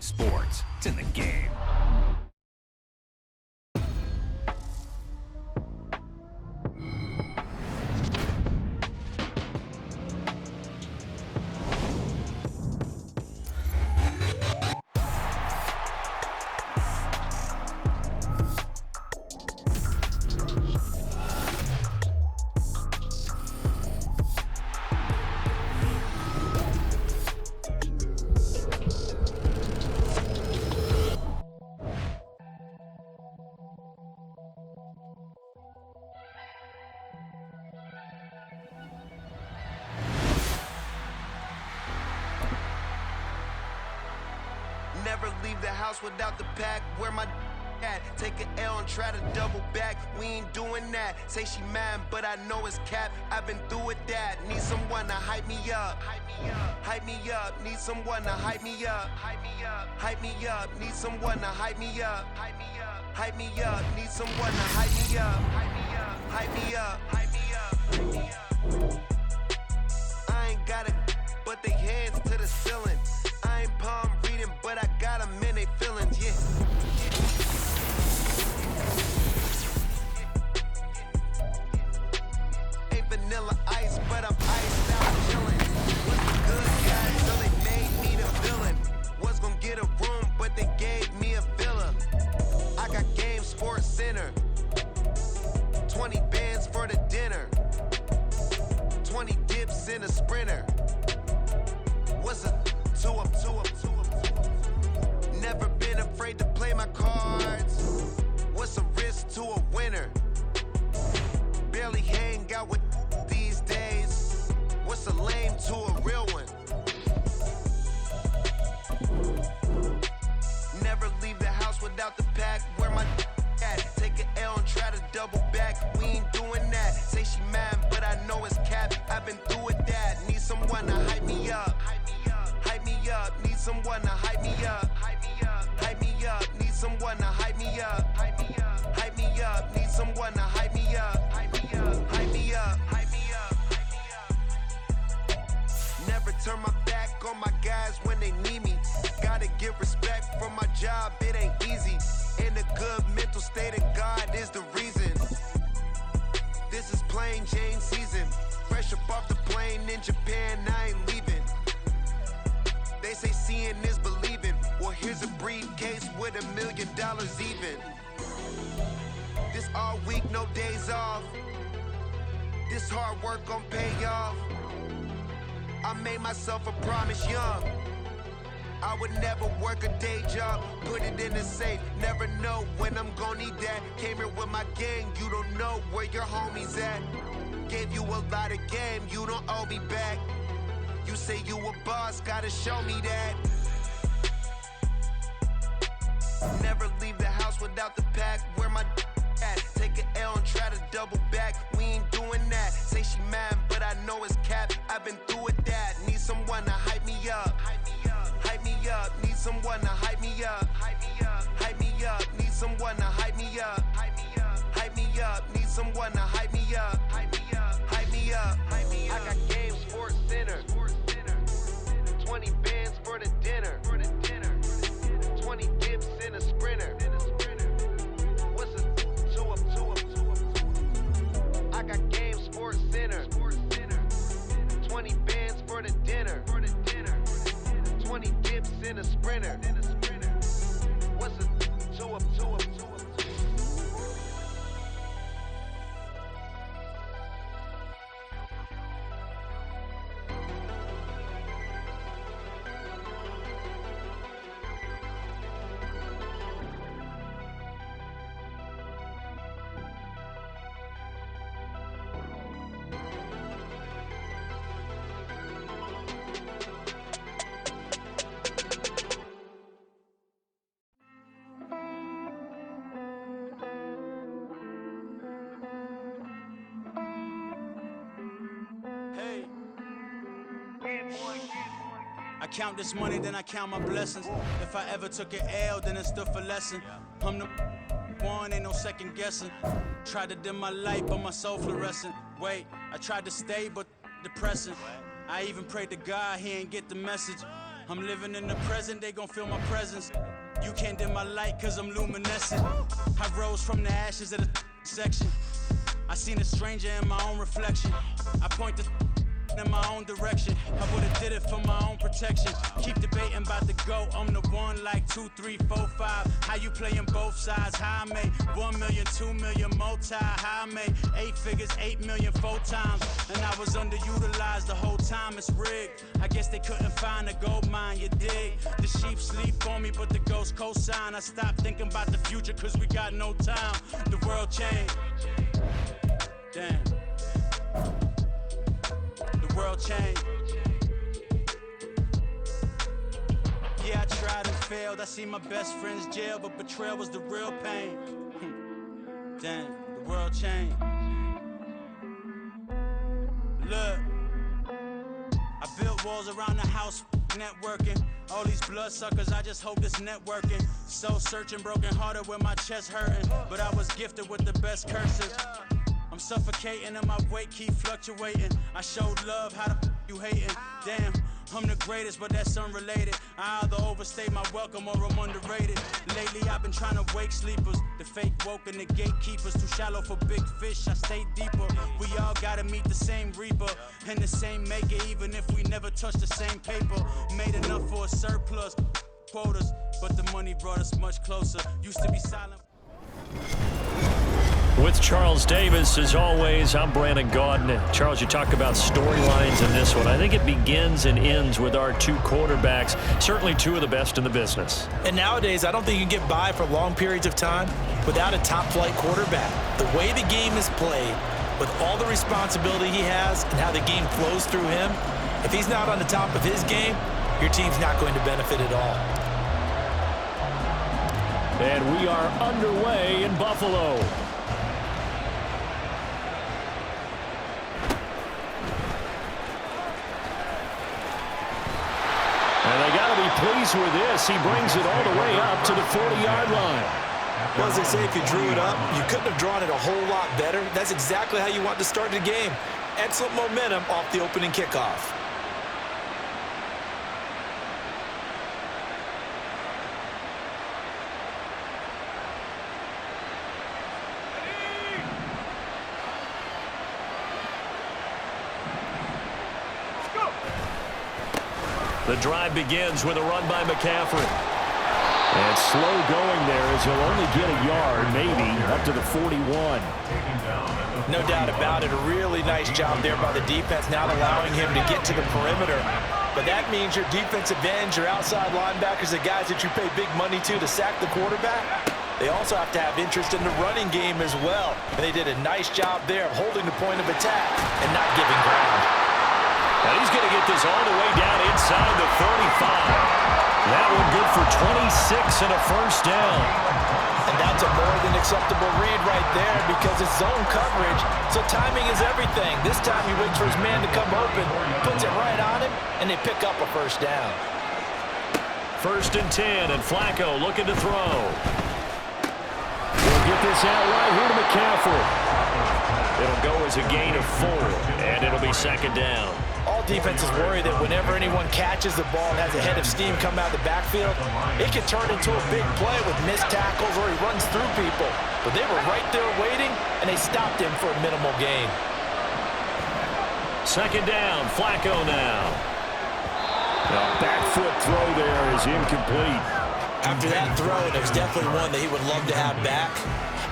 sports. It's in the game. Never leave the house without the pack. Where my at? Take an L and try to double back. We ain't doing that. Say she mad, but I know it's cap. I've been through with that. Need someone to hype me up. Hype me up. Hype me up. Need someone to hype me up. Hype me up. Hype me up. Need someone to hype me up. Hype me up. Hype me up. Need someone to hype me up. Hype me up. Hype me up. Hype me up. Hype me up. I ain't got it, but they hands to the ceiling. I ain't palm reading, but I got them in they feelings, yeah. Ain't vanilla ice, but I'm iced out chillin'. Was the good guy, so they made me the villain. Was gonna get a room, but they gave me a villa. I got game, Sports Center. 20 bands for the dinner. 20 dips in a sprinter. What's a two up? Never been afraid to play my cards. What's a risk to a winner? Barely hang out with these days. What's a lame to a real one? Never leave the house without the pack. Where my at? Take an L and try to double back. We ain't doing that. Say she mad, but I know it's cap. I've been through with that. Need someone to hype me up. Hype me up, need someone to hype me up. Hype me up, hype me up, need someone to hype me up. Hype me up, hype me up, need someone to hype me up. Hype me up, hype me up, hype me up, hype me up. Never turn my back on my guys when they need me. Gotta give respect for my job, it ain't easy. In a good mental state of God is the reason. This is plain Jane season. Fresh up off the plane in Japan, I ain't leaving. They say seeing is believing. Well, here's a briefcase with $1 million even. This all week, no days off. This hard work gon' pay off. I made myself a promise young. I would never work a day job, put it in the safe. Never know when I'm gon' need that. Came here with my gang, you don't know where your homies at. Gave you a lot of game, you don't owe me back. You say you a boss, gotta show me that. Never leave the house without the pack. Where my at? Take an L and try to double back. We ain't doing that. Say she mad, but I know it's cap. I've been through with that. Need someone to hype me up. Hype me up. Hype me up. Need someone to hype me up. Hype me up. Hype me up. Need someone to hype me up. Hype me up. Hype me up. Need someone to hype me up. Hype me up. Hype me up. Hype me up. I got game, Sports Center. 20 bands for the dinner. 20 dips in a sprinter. What's a two up? I got game, Sports Center. 20 bands for the dinner. 20 dips in a sprinter. What's a two up? I count this money, then I count my blessings. If I ever took an L, then it stood for lesson. I'm the one, ain't no second guessing. Tried to dim my light, but my soul fluorescent. Wait, I tried to stay, but depressing. I even prayed to God, he ain't get the message. I'm living in the present, they gon' feel my presence. You can't dim my light cause I'm luminescent. I rose from the ashes of the section. I seen a stranger in my own reflection. I point the in my own direction. I would've did it for my own protection. Keep debating about the GOAT. I'm the one like 2, 3, 4, 5. How you playing both sides? How I made 1 million, 2 million multi. How I made 8 figures, 8 million 4 times. And I was underutilized the whole time. It's rigged. I guess they couldn't find a gold mine. You dig? The sheep sleep on me, but the ghost cosign. I stopped thinking about the future cause we got no time. The world changed. Damn. The world changed. Yeah, I tried and failed. I see my best friends jail, but betrayal was the real pain. Damn, the world changed. Look, I built walls around the house, networking. All these bloodsuckers, I just hope this networking. Soul searching, broken hearted with my chest hurting. But I was gifted with the best curses. I'm suffocating and my weight keep fluctuating. I showed love, how the you hating? Damn, I'm the greatest, but that's unrelated. I either overstay my welcome or I'm underrated. Lately I've been trying to wake sleepers. The fake woke and the gatekeepers. Too shallow for big fish, I stay deeper. We all gotta meet the same reaper and the same maker, even if we never touch the same paper. Made enough for a surplus, quotas, but the money brought us much closer. Used to be silent. With Charles Davis, as always, I'm Brandon Gaudin. Charles, you talk about storylines in this one. I think it begins and ends with our two quarterbacks, certainly two of the best in the business. And nowadays, I don't think you can get by for long periods of time without a top-flight quarterback. The way the game is played, with all the responsibility he has and how the game flows through him, if he's not on the top of his game, your team's not going to benefit at all. And we are underway in Buffalo. And they got to be pleased with this. He brings it all the way up to the 40-yard line. Well, as they say, if you drew it up, you couldn't have drawn it a whole lot better. That's exactly how you want to start the game. Excellent momentum off the opening kickoff. The drive begins with a run by McCaffrey. And slow going there as he'll only get a yard, maybe, up to the 41. No doubt about it. A really nice job there by the defense, not allowing him to get to the perimeter. But that means your defensive ends, your outside linebackers, the guys that you pay big money to sack the quarterback, they also have to have interest in the running game as well. And they did a nice job there of holding the point of attack and not giving ground. And he's going to get this all the way down inside the 35. That one good for 26 and a first down. And that's a more than acceptable read right there because it's zone coverage, so timing is everything. This time he waits for his man to come open, puts it right on him, and they pick up a first down. 1st and 10, and Flacco looking to throw. We'll get this out right here to McCaffrey. It'll go as a gain of 4, and it'll be 2nd down. All defenses worry that whenever anyone catches the ball and has a head of steam come out of the backfield, it can turn into a big play with missed tackles or he runs through people. But they were right there waiting, and they stopped him for a minimal gain. 2nd down, Flacco now. The back foot throw there is incomplete. After that throw, it was definitely one that he would love to have back.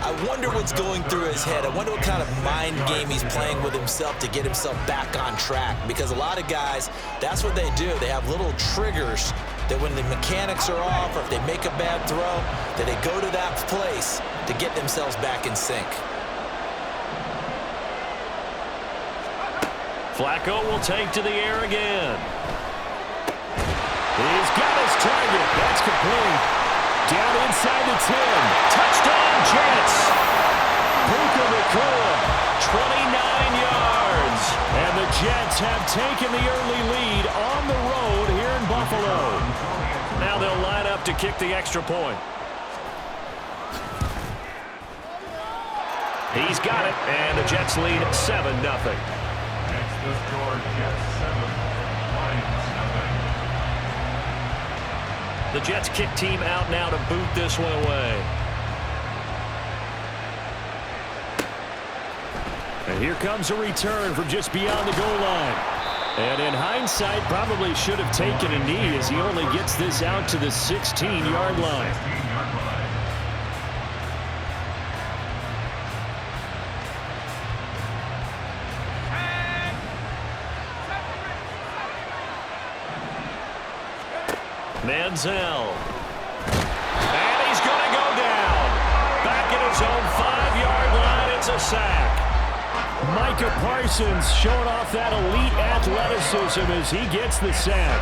I wonder what's going through his head. I wonder what kind of mind game he's playing with himself to get himself back on track. Because a lot of guys, that's what they do. They have little triggers that when the mechanics are off or if they make a bad throw, that they go to that place to get themselves back in sync. Flacco will take to the air again. He's got his target. That's complete. Down inside the 10. Touchdown, Jets. Puka Nacua, 29 yards. And the Jets have taken the early lead on the road here in Buffalo. Now they'll line up to kick the extra point. He's got it, and the Jets lead 7-0. Next, the score, Jets 7, Lions 0. The Jets kick team out now to boot this one away. And here comes a return from just beyond the goal line. And in hindsight, probably should have taken a knee as he only gets this out to the 16-yard line. Manziel. And he's going to go down. Back at his own 5-yard line, it's a sack. Micah Parsons showing off that elite athleticism as he gets the sack.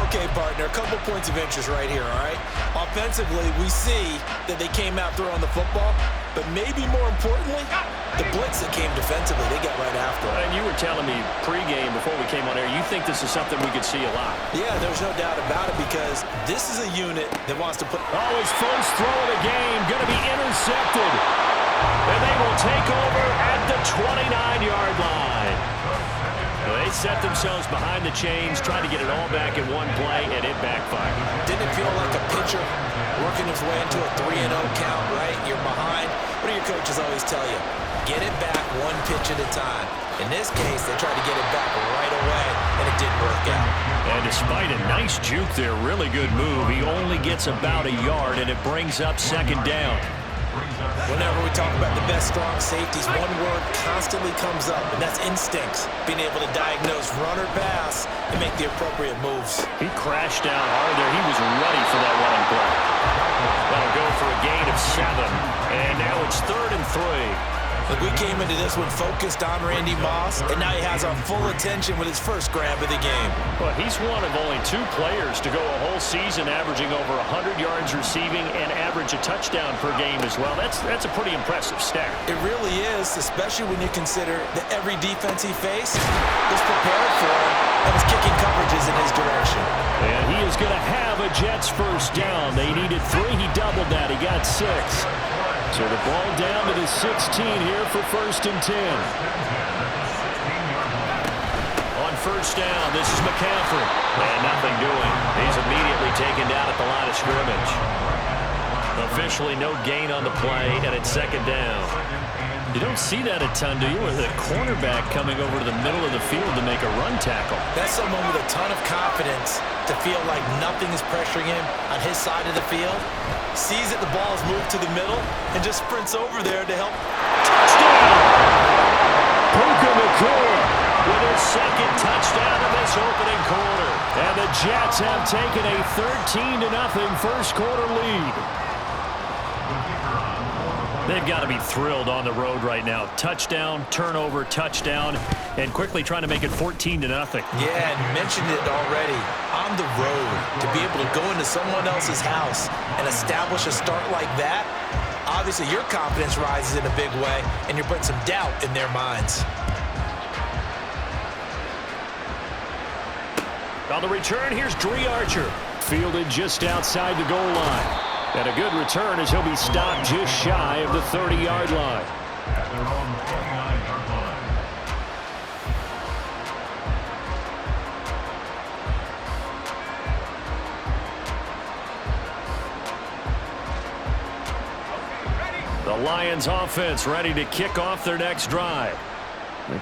Okay, partner, a couple points of interest right here, all right? Offensively, we see that they came out throwing the football, but maybe more importantly, the blitz that came defensively, they got right after it. And you were telling me pregame before we came on air, you think this is something we could see a lot. Yeah, there's no doubt about it because this is a unit that wants to put... Oh, his first throw of the game going to be intercepted. And they will take over at the 29-yard line. They set themselves behind the chains, trying to get it all back in one play, and it backfired. Didn't it feel like a pitcher working his way into a 3-0 count, right? You're behind. What do your coaches always tell you? Get it back one pitch at a time. In this case, they tried to get it back right away, and it didn't work out. And despite a nice juke there, really good move, he only gets about a yard, and it brings up second down. Whenever we talk about the best strong safeties, one word constantly comes up, and that's instincts. Being able to diagnose run or pass and make the appropriate moves. He crashed down hard there. He was ready for that running play. That'll go for a gain of 7. And now it's 3rd and 3. Look, we came into this one focused on Randy Moss, and now he has our full attention with his first grab of the game. Well, he's one of only 2 players to go a whole season averaging over 100 yards receiving and average a touchdown per game as well. That's a pretty impressive stat. It really is, especially when you consider that every defense he faced was prepared for him and was kicking coverages in his direction. And he is going to have a Jets first down. They needed 3. He doubled that. He got 6. So the ball down to the 16 here for 1st and 10. On first down, this is McCaffrey. And nothing doing. He's immediately taken down at the line of scrimmage. Officially no gain on the play, and it's 2nd down. You don't see that a ton, do you? With a cornerback coming over to the middle of the field to make a run tackle. That's someone with a ton of confidence to feel like nothing is pressuring him on his side of the field. Sees that the ball is moved to the middle and just sprints over there to help. Touchdown! Puka Nacua with his 2nd touchdown of this opening quarter. And the Jets have taken a 13-0 first quarter lead. They've got to be thrilled on the road right now. Touchdown, turnover, touchdown, and quickly trying to make it 14-0. Yeah, and mentioned it already. On the road, to be able to go into someone else's house and establish a start like that, obviously your confidence rises in a big way, and you're putting some doubt in their minds. On the return, here's Dre Archer. Fielded just outside the goal line. And a good return as he'll be stopped just shy of the 30-yard line. The Lions offense ready to kick off their next drive.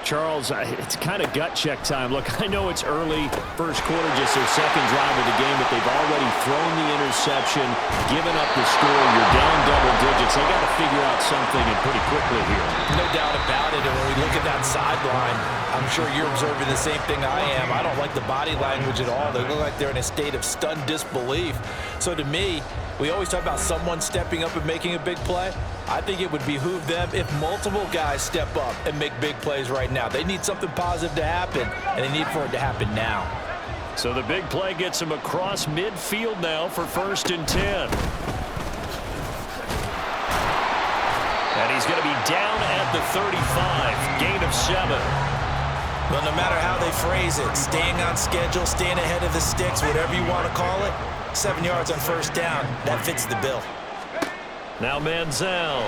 Charles, it's kind of gut check time. Look, I know it's early, first quarter, just their 2nd drive of the game, but they've already thrown the interception, given up the score. You're down double digits. They got to figure out something and pretty quickly here. No doubt about it. And when we look at that sideline, I'm sure you're observing the same thing I am. I don't like the body language at all. They look like they're in a state of stunned disbelief. So to me, we always talk about someone stepping up and making a big play. I think it would behoove them if multiple guys step up and make big plays right now. They need something positive to happen, and they need for it to happen now. So the big play gets him across midfield now for 1st and 10. And he's going to be down at the 35, gain of 7. Well, no matter how they phrase it, staying on schedule, staying ahead of the sticks, whatever you want to call it, 7 yards on first down, that fits the bill. Now Manziel.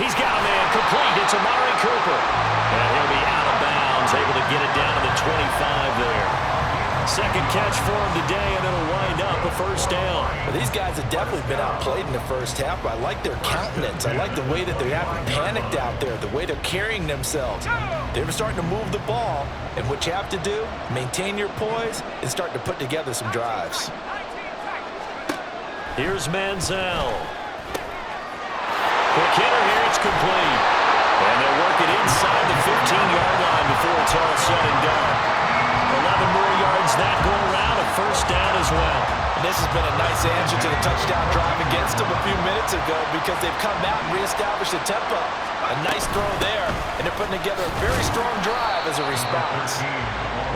He's got a man complete. It's Amari Cooper. And he'll be out of bounds, able to get it down to the 25 there. Second catch for him today, and it'll wind up a first down. Well, these guys have definitely been outplayed in the first half, but I like their countenance. I like the way that they haven't panicked out there, the way they're carrying themselves. They're starting to move the ball, and what you have to do, maintain your poise and start to put together some drives. Here's Manziel. Quick hitter here, it's complete. And they'll work it inside the 15-yard line before it's all said and done. 11 more yards that go around, a first down as well. And this has been a nice answer to the touchdown drive against them a few minutes ago because they've come out and reestablished the tempo. A nice throw there, and they're putting together a very strong drive as a response.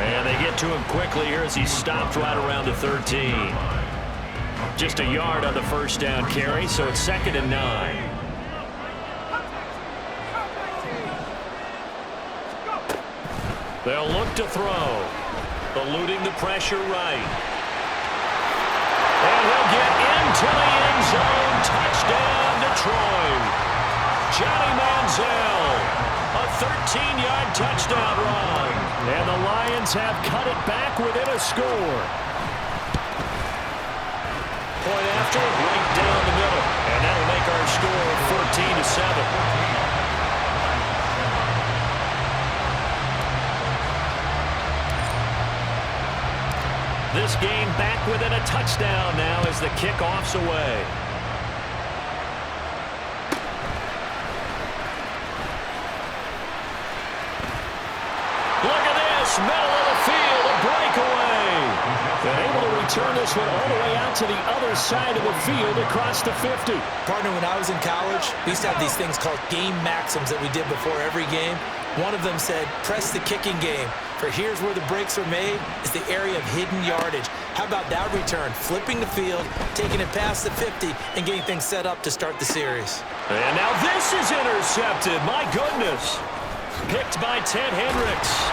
And they get to him quickly here as he stopped right around the 13. Just a yard on the first down carry, so it's 2nd and 9. They'll look to throw. Eluding the pressure right. And he'll get into the end zone. Touchdown, Detroit. Johnny Manziel. A 13-yard touchdown run. And the Lions have cut it back within a score. Point after, right down the middle. And that'll make our score 14-7. This game back within a touchdown now as the kickoff's away. Look at this, middle of the field, a breakaway. And able to return this one all the way out to the other side of the field across the 50. Partner, when I was in college, we used to have these things called game maxims that we did before every game. One of them said, press the kicking game. For here's where the breaks are made, is the area of hidden yardage. How about that return? Flipping the field, taking it past the 50, and getting things set up to start the series. And now this is intercepted. My goodness. Picked by Ted Hendricks.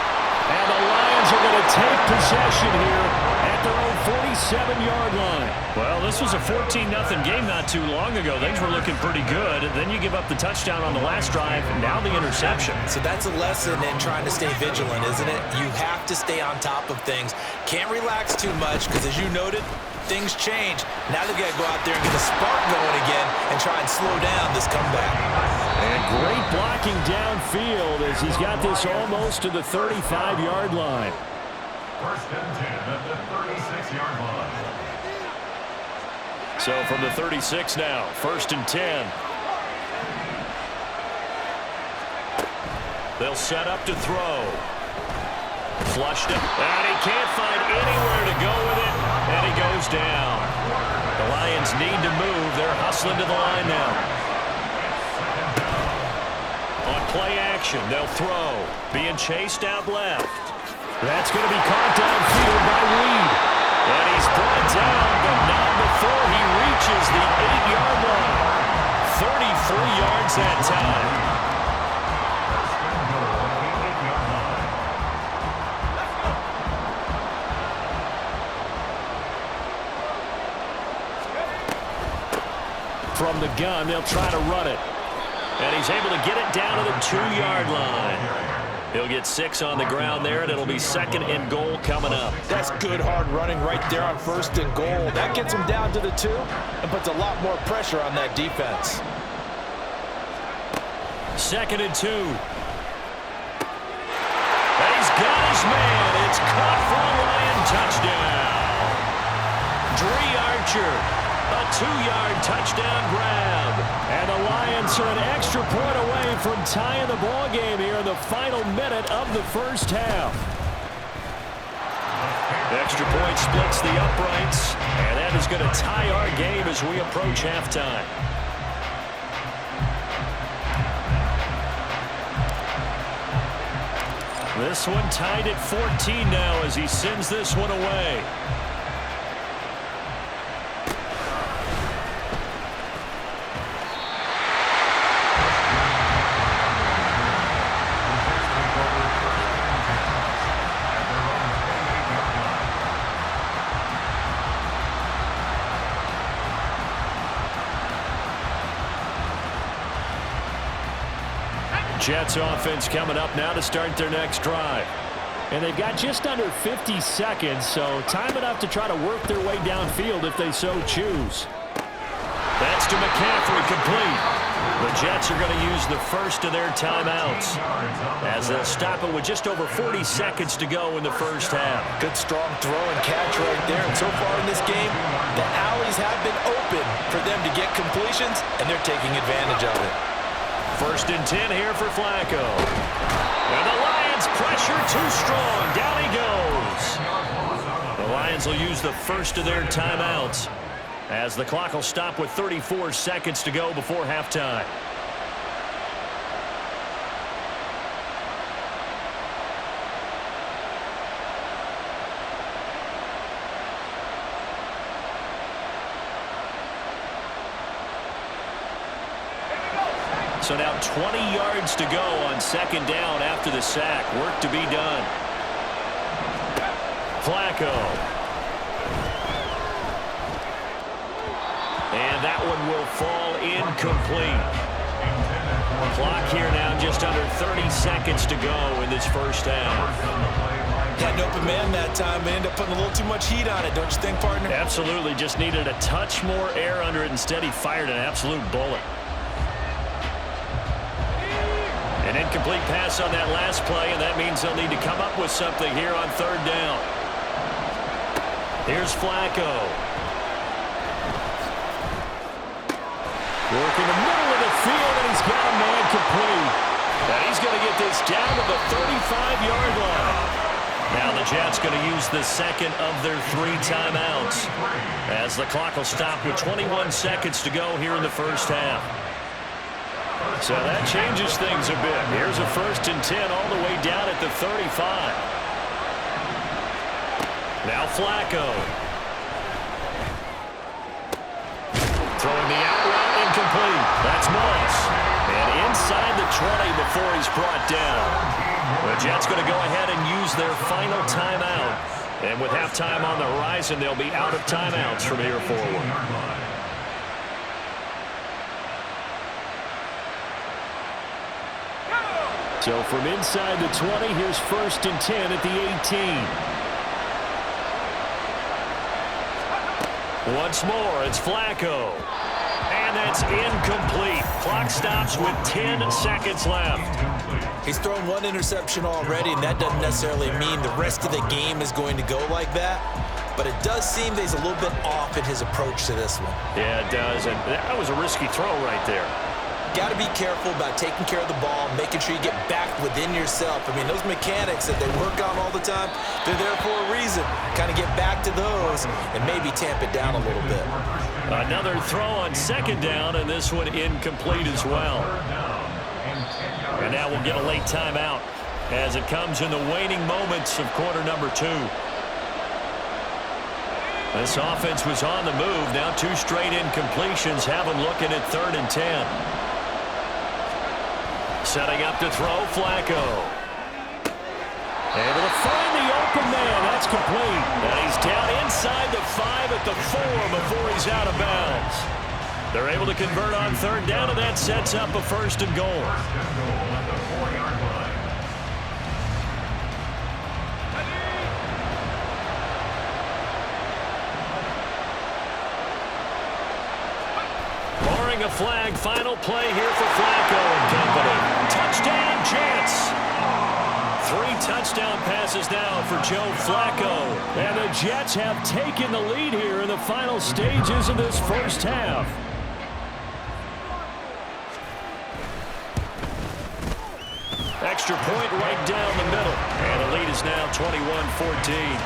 And the Lions are going to take possession here at their own 47-yard line. Well, this was a 14-0 game not too long ago. Things were looking pretty good. Then you give up the touchdown on the last drive. Now the interception. So that's a lesson in trying to stay vigilant, isn't it? You have to stay on top of things. Can't relax too much because, as you noted, things change. Now they've got to go out there and get a spark going again and try and slow down this comeback. And great blocking downfield as he's got this almost to the 35-yard line. 1st and 10 at the 36-yard line. So from the 36 now, 1st and 10. They'll set up to throw. Flushed it, and he can't find anywhere to go with it, and he goes down. The Lions need to move. They're hustling to the line now. On play action, they'll throw. Being chased out left. That's going to be caught downfield by Reed. And he's brought down, but not before he reaches the 8-yard line. 33 yards that time. From the gun, they'll try to run it. And he's able to get it down to the 2-yard line. He'll get 6 on the ground there, and it'll be 2nd and goal coming up. That's good hard running right there on 1st and goal. That gets him down to the 2 and puts a lot more pressure on that defense. 2nd and 2. And he's got his man. It's caught for a Lion touchdown. Dree Archer. A 2-yard touchdown grab. And the Lions are an extra point away from tying the ball game here in the final minute of the first half. The extra point splits the uprights, and that is going to tie our game as we approach halftime. This one tied at 14 now as he sends this one away. Jets offense coming up now to start their next drive. And they've got just under 50 seconds, so time enough to try to work their way downfield if they so choose. That's to McCaffrey, complete. The Jets are going to use the first of their timeouts as they'll stop it with just over 40 seconds to go in the first half. Good strong throw and catch right there. And so far in this game, the alleys have been open for them to get completions, and they're taking advantage of it. 1st and 10 here for Flacco. And the Lions pressure too strong. Down he goes. The Lions will use the first of their timeouts as the clock will stop with 34 seconds to go before halftime. So now 20 yards to go on 2nd down after the sack. Work to be done. Flacco. And that one will fall incomplete. Clock here now just under 30 seconds to go in this first half. Had an open man that time, but ended up putting a little too much heat on it, don't you think, partner? Absolutely. Just needed a touch more air under it. Instead, he fired an absolute bullet. An incomplete pass on that last play, and that means they'll need to come up with something here on 3rd down. Here's Flacco. Working the middle of the field, and he's got a man complete. And he's going to get this down to the 35-yard line. Now the Jets going to use the second of their 3 timeouts as the clock will stop with 21 seconds to go here in the first half. So that changes things a bit. Here's a 1st and 10 all the way down at the 35. Now Flacco. Throwing the out route incomplete. That's Moss. And inside the 20 before he's brought down. The Jets going to go ahead and use their final timeout. And with halftime on the horizon, they'll be out of timeouts from here forward. So from inside the 20, here's 1st and 10 at the 18. Once more, it's Flacco. And that's incomplete. Clock stops with 10 seconds left. He's thrown 1 interception already, and that doesn't necessarily mean the rest of the game is going to go like that. But it does seem that he's a little bit off in his approach to this one. Yeah, it does. And that was a risky throw right there. Got to be careful about taking care of the ball, making sure you get back within yourself. I mean, those mechanics that they work on all the time, they're there for a reason. Kind of get back to those and maybe tamp it down a little bit. Another throw on 2nd down, and this one incomplete as well. And now we'll get a late timeout as it comes in the waning moments of quarter number 2. This offense was on the move. Now 2 straight incompletions have them looking at 3rd and 10. Setting up to throw, Flacco. Able to find the open man. That's complete. And he's down inside the 5 at the 4 before he's out of bounds. They're able to convert on 3rd down, and that sets up a 1st and goal. A flag, final play here for Flacco and company. Touchdown, Jets. 3 touchdown passes now for Joe Flacco. And the Jets have taken the lead here in the final stages of this first half. Extra point right down the middle. And the lead is now 21-14.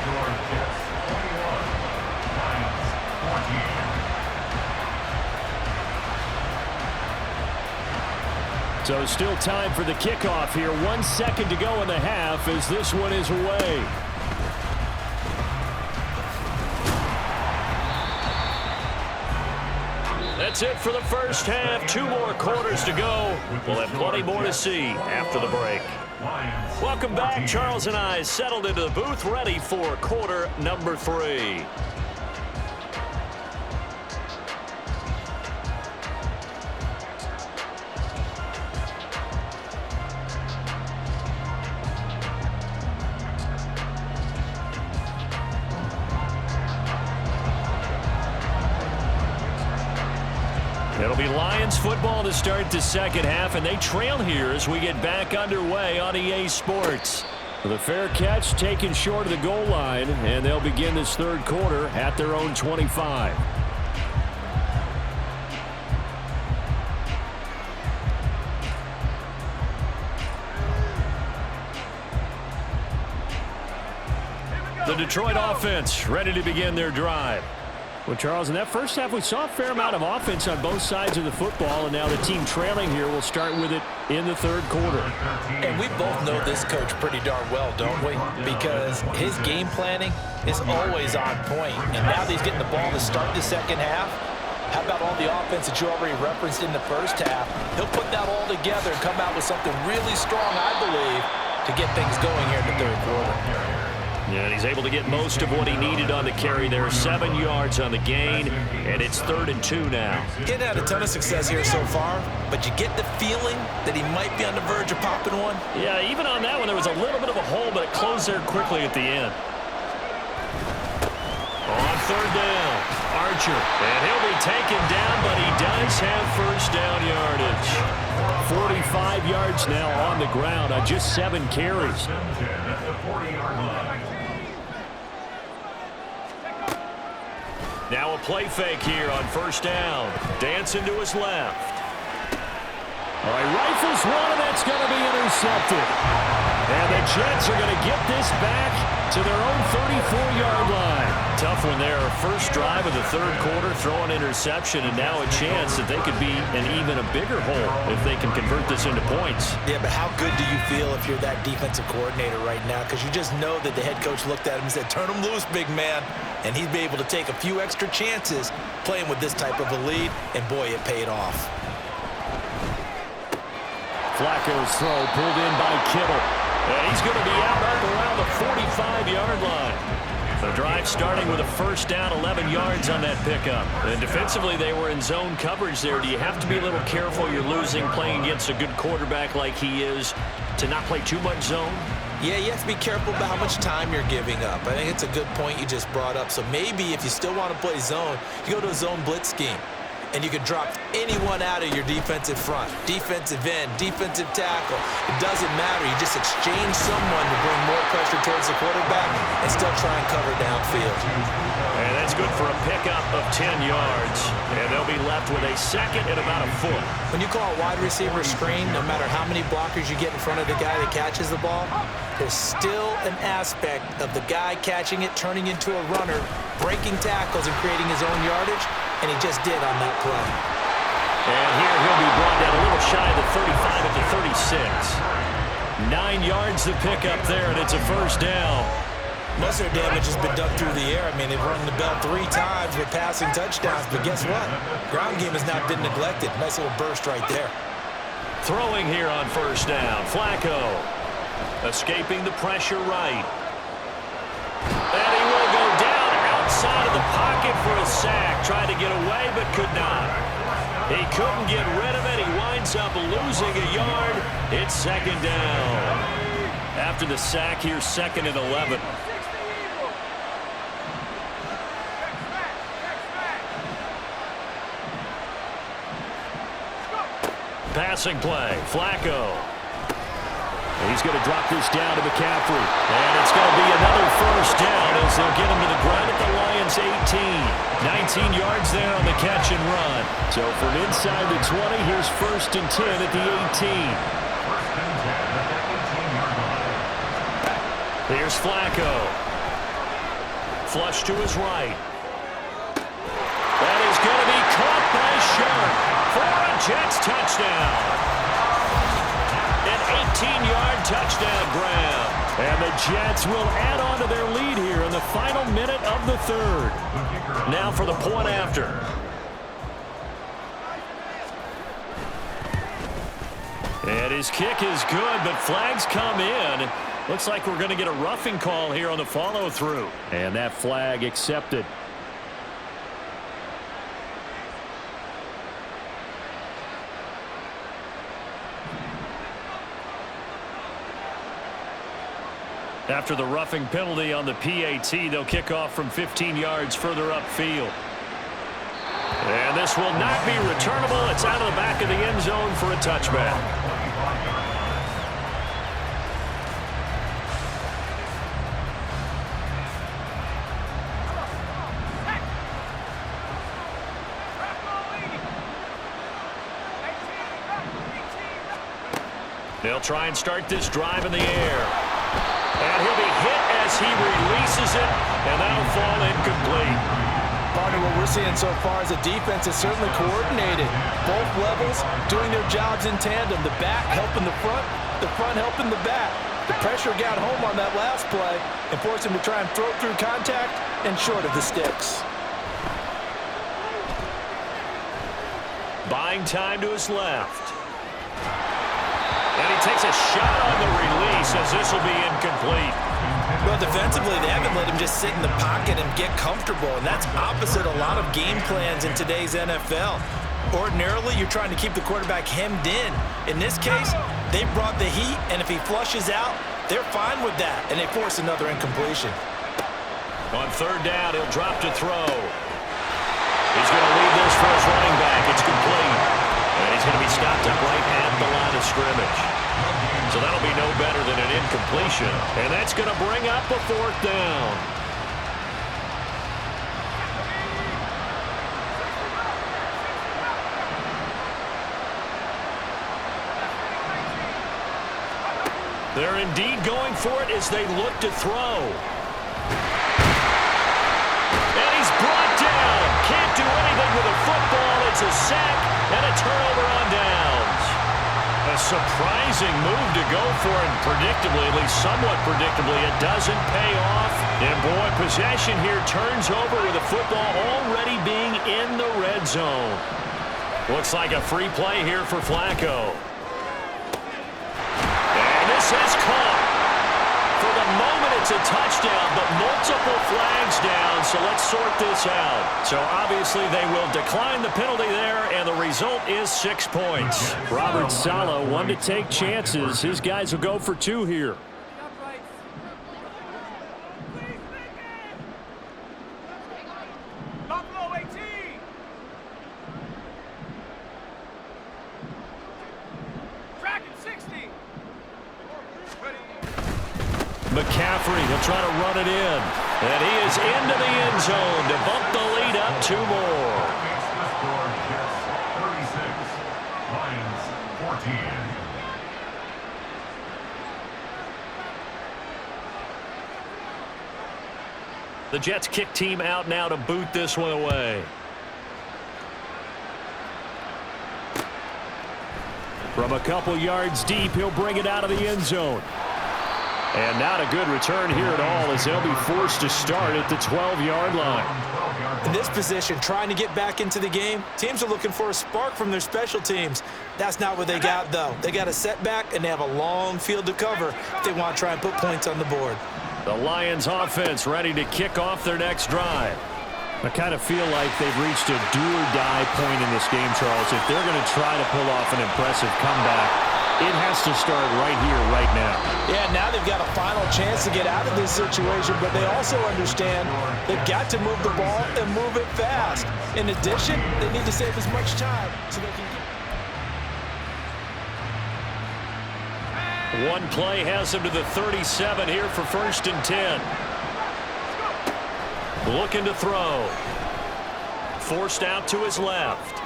So still time for the kickoff here. 1 second to go in the half as this one is away. That's it for the first half. 2 more quarters to go. We'll have plenty more to see after the break. Welcome back. Charles and I settled into the booth ready for quarter number 3. It'll be Lions football to start the second half, and they trail here as we get back underway on EA Sports. The fair catch taken short of the goal line, and they'll begin this third quarter at their own 25. The Detroit offense ready to begin their drive. Well, Charles, in that first half, we saw a fair amount of offense on both sides of the football, and now the team trailing here will start with it in the third quarter. And we both know this coach pretty darn well, don't we? Because his game planning is always on point. And now that he's getting the ball to start the second half, how about all the offense that you already referenced in the first half? He'll put that all together and come out with something really strong, I believe, to get things going here in the third quarter. Yeah, and he's able to get most of what he needed on the carry there. 7 yards on the gain, and it's 3rd and 2 now. Getting had a ton of success here so far, but you get the feeling that he might be on the verge of popping one. Yeah, even on that one, there was a little bit of a hole, but it closed there quickly at the end. On 3rd down, Archer, and he'll be taken down, but he does have first down yardage. 45 yards now on the ground on just 7 carries. Now a play fake here on first down. Dancing to his left. All right, rifles one, and that's going to be intercepted. And the Jets are going to get this back to their own 34-yard line. Tough one there. First drive of the third quarter, throw an interception, and now a chance that they could be in even a bigger hole if they can convert this into points. Yeah, but how good do you feel if you're that defensive coordinator right now? Because you just know that the head coach looked at him and said, turn him loose, big man. And he'd be able to take a few extra chances playing with this type of a lead, and boy, it paid off. Flacco's throw pulled in by Kittle. And he's going to be out around the 45-yard line. The drive starting with a first down, 11 yards on that pickup. And defensively, they were in zone coverage there. Do you have to be a little careful? You're losing playing against a good quarterback like he is to not play too much zone? Yeah, you have to be careful about how much time you're giving up. I think it's a good point you just brought up. So maybe if you still want to play zone, you go to a zone blitz scheme. And you can drop anyone out of your defensive front. Defensive end, defensive tackle. It doesn't matter. You just exchange someone to bring more pressure towards the quarterback and still try and cover downfield. And that's good for a pickup of 10 yards. And they'll be left with a second and about a foot. When you call a wide receiver screen, no matter how many blockers you get in front of the guy that catches the ball, there's still an aspect of the guy catching it, turning into a runner, breaking tackles and creating his own yardage. And he just did on that play. And here he'll be brought down a little shy of the 35 at the 36. 9 yards to pick up there, and it's a first down. Most of their damage has been done through the air. I mean, they've rung the bell 3 times with passing touchdowns, but guess what? Ground game has not been neglected. Nice little burst right there. Throwing here on first down. Flacco escaping the pressure right. And he will go down outside of the pocket for a sack. Tried to get away, but could not. He couldn't get rid of it. He winds up losing a yard. It's second down. After the sack here, 2nd and 11. Passing play. Flacco. He's going to drop this down to McCaffrey. And it's going to be another first down as they'll get him to the ground at the Lions' 18. 19 yards there on the catch and run. So from inside the 20, here's 1st and 10 at the 18. Here's Flacco. Flush to his right. That is going to be caught by Sharp for a Jets touchdown. An 18-yard touchdown grab. And the Jets will add on to their lead here in the final minute of the third. Now for the point after. And his kick is good, but flags come in. Looks like we're going to get a roughing call here on the follow-through. And that flag accepted. After the roughing penalty on the PAT, they'll kick off from 15 yards further upfield. And this pass will not be returnable. It's out of the back of the end zone for a touchback. They'll try and start this drive in the air. And he'll be hit as he releases it, and that'll fall incomplete. Partner, what we're seeing so far is the defense is certainly coordinated. Both levels doing their jobs in tandem. The back helping the front helping the back. The pressure got home on that last play and forced him to try and throw through contact and short of the sticks. Buying time to his left. And he takes a shot on the release as this will be incomplete. Well, defensively, they haven't let him just sit in the pocket and get comfortable, and that's opposite a lot of game plans in today's NFL. Ordinarily, you're trying to keep the quarterback hemmed in. In this case, they brought the heat, and if he flushes out, they're fine with that, and they force another incompletion. On third down, he'll drop to throw. He's going to leave this for his running back. It's complete. And he's going to be stopped up right at the line of scrimmage. So that'll be no better than an incompletion. And that's going to bring up a fourth down. They're indeed going for it as they look to throw. And he's brought down. Can't do anything with a football. It's a sack and a turnover on downs. A surprising move to go for it. Predictably, at least somewhat predictably, it doesn't pay off. And boy, possession here turns over with the football already being in the red zone. Looks like a free play here for Flacco. And this is caught. For the moment, it's a touchdown, but multiple flags down, so let's sort this out. So obviously they will decline the penalty there, and the result is 6 points. Robert Saleh wanted to take chances. His guys will go for 2 here. McCaffrey, he'll try to run it in. And he is into the end zone to bump the lead up 2 more. 36, Lions 14. The Jets kick team out now to boot this one away. From a couple yards deep, he'll bring it out of the end zone. And not a good return here at all as they'll be forced to start at the 12-yard line. In this position, trying to get back into the game, teams are looking for a spark from their special teams. That's not what they got, though. They got a setback, and they have a long field to cover if they want to try and put points on the board. The Lions offense ready to kick off their next drive. I kind of feel like they've reached a do-or-die point in this game, Charles. If they're going to try to pull off an impressive comeback, it has to start right here, right now. Yeah, now they've got a final chance to get out of this situation, but they also understand they've got to move the ball and move it fast. In addition, they need to save as much time so they can get... One play has them to the 37 here for 1st and 10. Looking to throw. Forced out to his left.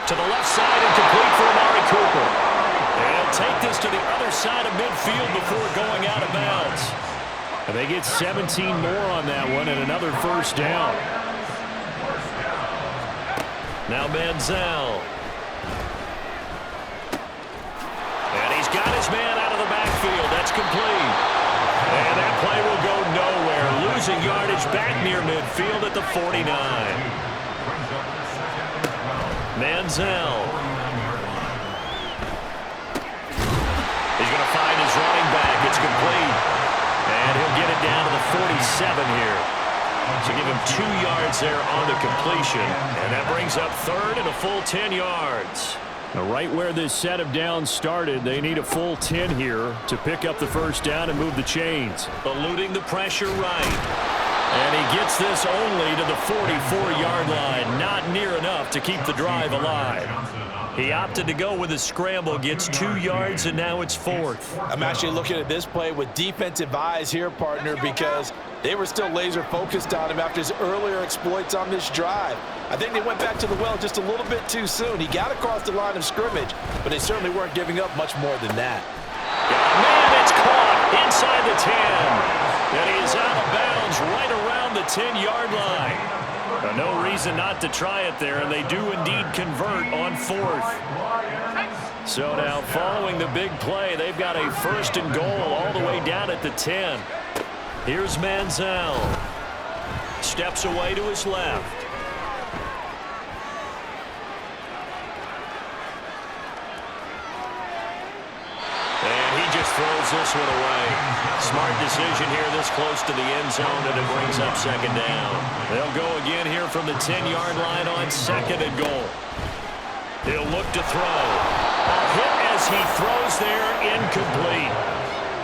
To the left side and complete for Amari Cooper. And he'll take this to the other side of midfield before going out of bounds. And they get 17 more on that one and another 1st down. Now Manziel. And he's got his man out of the backfield. That's complete. And that play will go nowhere. Losing yardage back near midfield at the 49. Manziel. He's going to find his running back. It's complete. And he'll get it down to the 47 here. So give him 2 yards there on the completion. And that brings up 3rd and a full 10 yards. Now right where this set of downs started, they need a full 10 here to pick up the 1st down and move the chains. Eluding the pressure right. And he gets this only to the 44-yard line. Not near enough to keep the drive alive. He opted to go with a scramble, gets 2 yards, and now it's 4th. I'm actually looking at this play with defensive eyes here, partner, because they were still laser focused on him after his earlier exploits on this drive. I think they went back to the well just a little bit too soon. He got across the line of scrimmage, but they certainly weren't giving up much more than that. Man, it's caught inside the 10. And he is out of bounds right around the 10-yard line. No reason not to try it there, and they do indeed convert on 4th. So now, following the big play, they've got a 1st and goal all the way down at the 10. Here's Manziel. Steps away to his left. And he just throws this one away. Smart decision here this close to the end zone, and it brings up 2nd down. They'll go again here from the 10-yard line on 2nd and goal. He'll look to throw. A hit as he throws there, incomplete.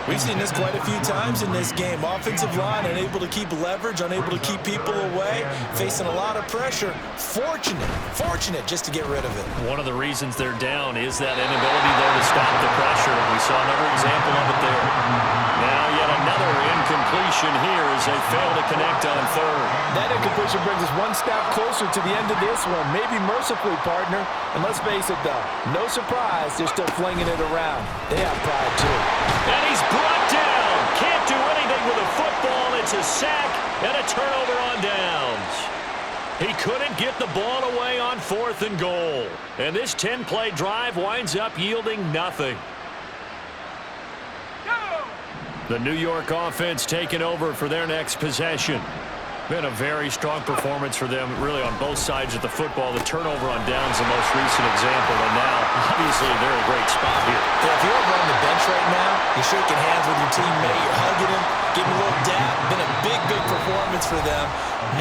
We've seen this quite a few times in this game. Offensive line unable to keep leverage, unable to keep people away, facing a lot of pressure. Fortunate just to get rid of it. One of the reasons they're down is that inability there to stop the pressure. We saw another example of it there. Now yet another incompletion here as they fail to connect on 3rd. That incompletion brings us one step closer to the end of this one. Maybe mercifully, partner. And let's face it, though, no surprise, they're still flinging it around. They have pride, too. And he's brought down. Can't do anything with a football. It's a sack and a turnover on downs. He couldn't get the ball away on 4th and goal. And this 10-play drive winds up yielding nothing. The New York offense taking over for their next possession. Been a very strong performance for them, really, on both sides of the football. The turnover on downs, the most recent example, and now, obviously, they're in a great spot here. Yeah, if you're over on the bench right now, you're shaking hands with your teammate, you're hugging him, giving him a little dap. Been a big performance for them.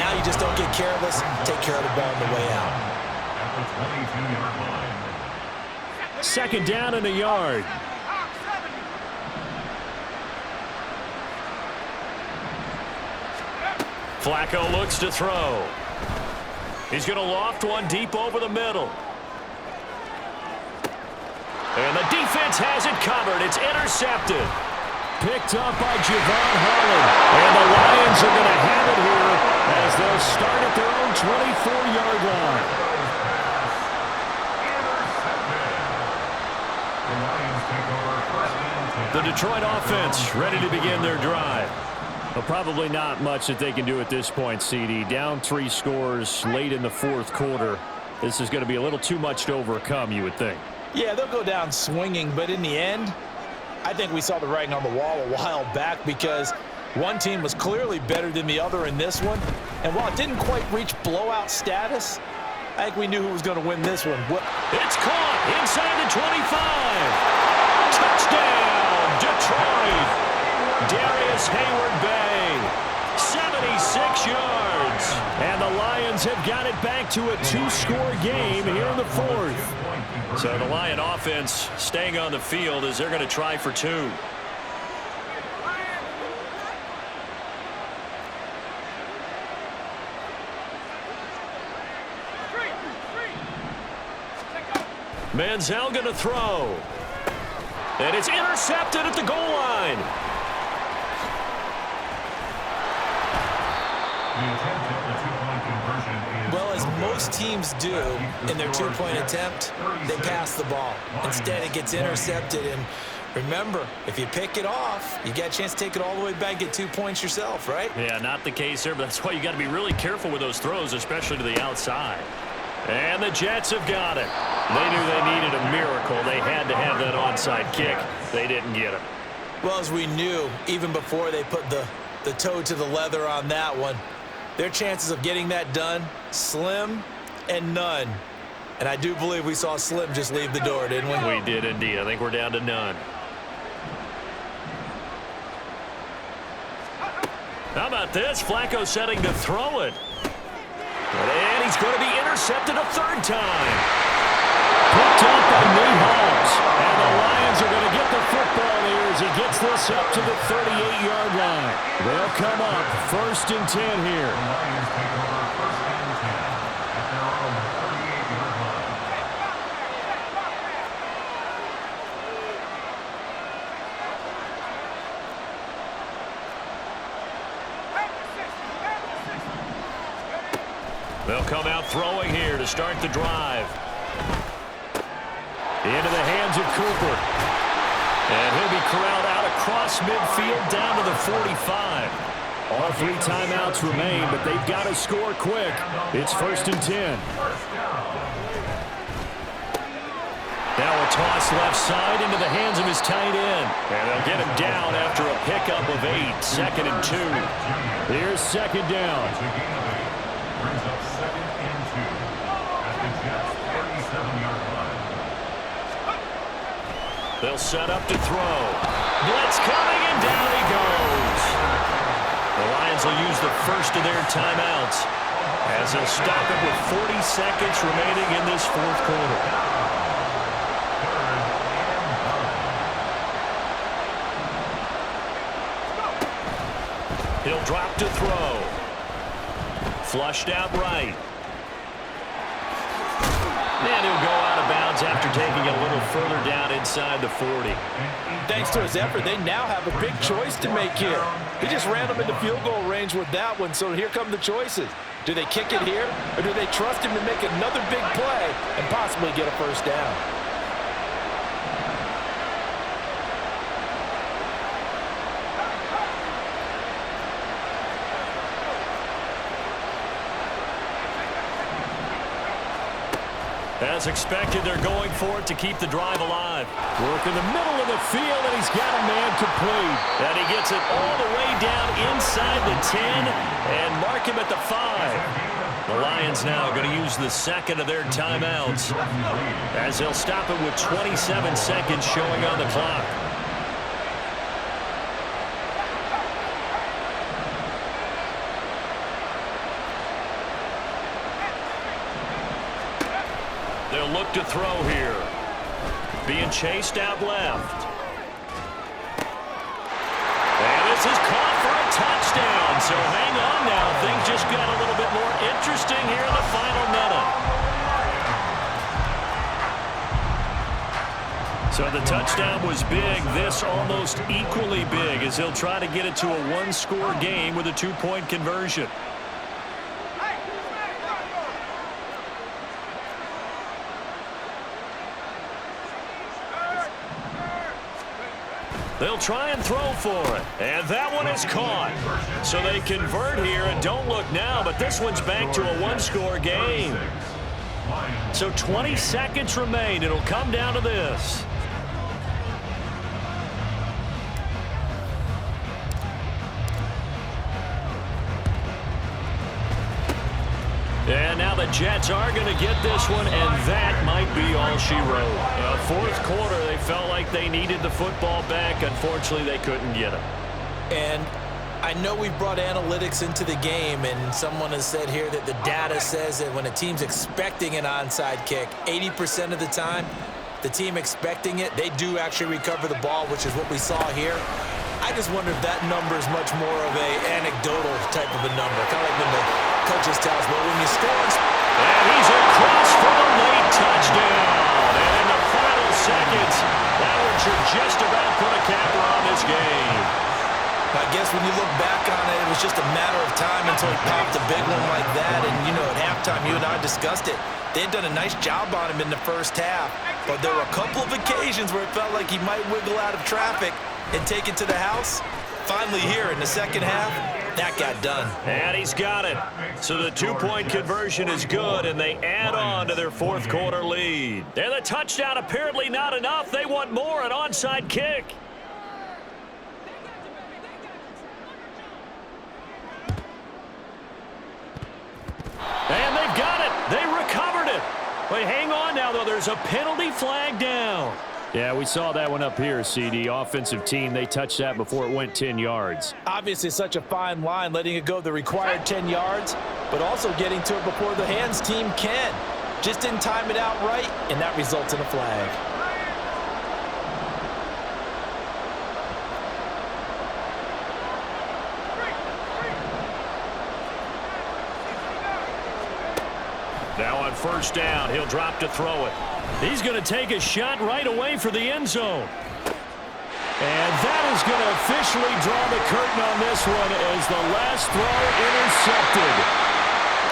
Now you just don't get careless. Take care of the ball on the way out. At the 22-yard line. 2nd down and a yard. Flacco looks to throw. He's going to loft one deep over the middle. And the defense has it covered. It's intercepted. Picked up by Javon Holland. And the Lions are going to have it here as they'll start at their own 24-yard line. The Detroit offense ready to begin their drive. Well, probably not much that they can do at this point, CD. Down 3 scores late in the 4th quarter. This is going to be a little too much to overcome, you would think. Yeah, they'll go down swinging, but in the end, I think we saw the writing on the wall a while back because one team was clearly better than the other in this one. And while it didn't quite reach blowout status, I think we knew who was going to win this one. It's caught inside the 25. Touchdown, Detroit. Darius Hayward-Bay, 76 yards. And the Lions have got it back to a 2-score game here in the 4th. So the Lion offense staying on the field as they're going to try for 2. Manziel going to throw. And it's intercepted at the goal line. Well, as most teams do in their 2-point attempt, they pass the ball. Instead, it gets intercepted. And remember, if you pick it off, you got a chance to take it all the way back, get 2 points yourself, right? Yeah, not the case here, but that's why you got to be really careful with those throws, especially to the outside. And the Jets have got it. They knew they needed a miracle. They had to have that onside kick. They didn't get it. Well, as we knew, even before they put the toe to the leather on that one, their chances of getting that done, slim and none. And I do believe we saw Slim just leave the door, didn't we? We did indeed. I think we're down to none. How about this? Flacco setting to throw it. And he's going to be intercepted a 3rd time. Picked up by Nate Holmes. And the Lions are going to get the football here as he gets this up to the 38-yard line. They'll come up 1st and 10 here. The Lions take over 1st and 10 at their own 38-yard line. They'll come out throwing here to start the drive. Into the hands of Cooper. And he'll be corralled out across midfield down to the 45. All 3 timeouts remain, but they've got to score quick. It's 1st and 10. Now a toss left side into the hands of his tight end. And they'll get him down after a pickup of 8. 2nd and 2. Here's 2nd down. Brings up 2nd and 2 at the Jets' 37-yard line. They'll set up to throw. Blitz coming, and down he goes. The Lions will use the first of their timeouts as they'll stop it with 40 seconds remaining in this 4th quarter. He'll drop to throw. Flushed out right. And he'll go out of bounds after taking it a little further down inside the 40. Thanks to his effort, they now have a big choice to make here. He just ran them into field goal range with that one, so here come the choices. Do they kick it here, or do they trust him to make another big play and possibly get a first down? As expected, they're going for it to keep the drive alive. Work in the middle of the field, and he's got a man complete. And he gets it all the way down inside the 10 and mark him at the 5. The Lions now going to use the 2nd of their timeouts as they'll stop it with 27 seconds showing on the clock. They'll look to throw here. Being chased out left. And this is caught for a touchdown. So hang on now. Things just got a little bit more interesting here in the final minute. So the touchdown was big. This almost equally big as he'll try to get it to a 1-score game with a 2-point conversion. They'll try and throw for it. And that one is caught. So they convert here and don't look now, but this one's back to a 1-score game. So 20 seconds remain. It'll come down to this. And now the Jets are going to get this one, and that might be all she wrote. 4th quarter, they felt like they needed the football back. Unfortunately, they couldn't get it. And I know we've brought analytics into the game, and someone has said here that the data says that when a team's expecting an onside kick, 80% of the time, the team expecting it, they do actually recover the ball, which is what we saw here. I just wonder if that number is much more of a anecdotal type of a number. Kind of like when the coaches tell us, well, when you score. And he's across for the late touchdown. And in the final seconds, that one should just about put a capper on this game. I guess when you look back on it, it was just a matter of time until he popped a big one like that. And, you know, at halftime, you and I discussed it. They had done a nice job on him in the first half. But there were a couple of occasions where it felt like he might wiggle out of traffic and take it to the house. Finally here in the second half, that got done. And he's got it. So the 2-point conversion is good, and they add on to their 4th quarter lead. And the touchdown apparently not enough. They want more, an onside kick. And they've got it. They recovered it. But hang on now, though. There's a penalty flag down. Yeah, we saw that one up here, CD. Offensive team, they touched that before it went 10 yards. Obviously such a fine line, letting it go the required 10 yards, but also getting to it before the hands team can. Just didn't time it out right, and that results in a flag. first down. He'll drop to throw it. He's going to take a shot right away for the end zone. And that is going to officially draw the curtain on this one as the last throw intercepted.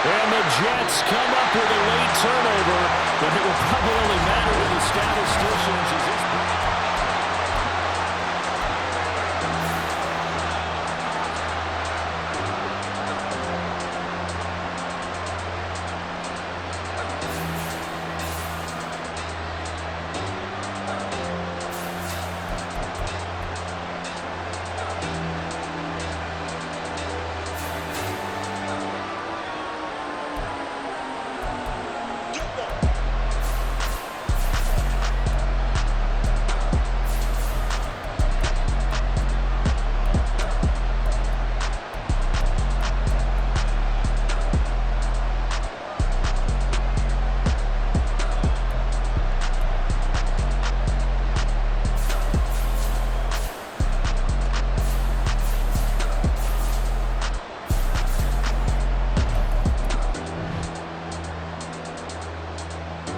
And the Jets come up with a late turnover, but it will probably only matter to the statisticians as this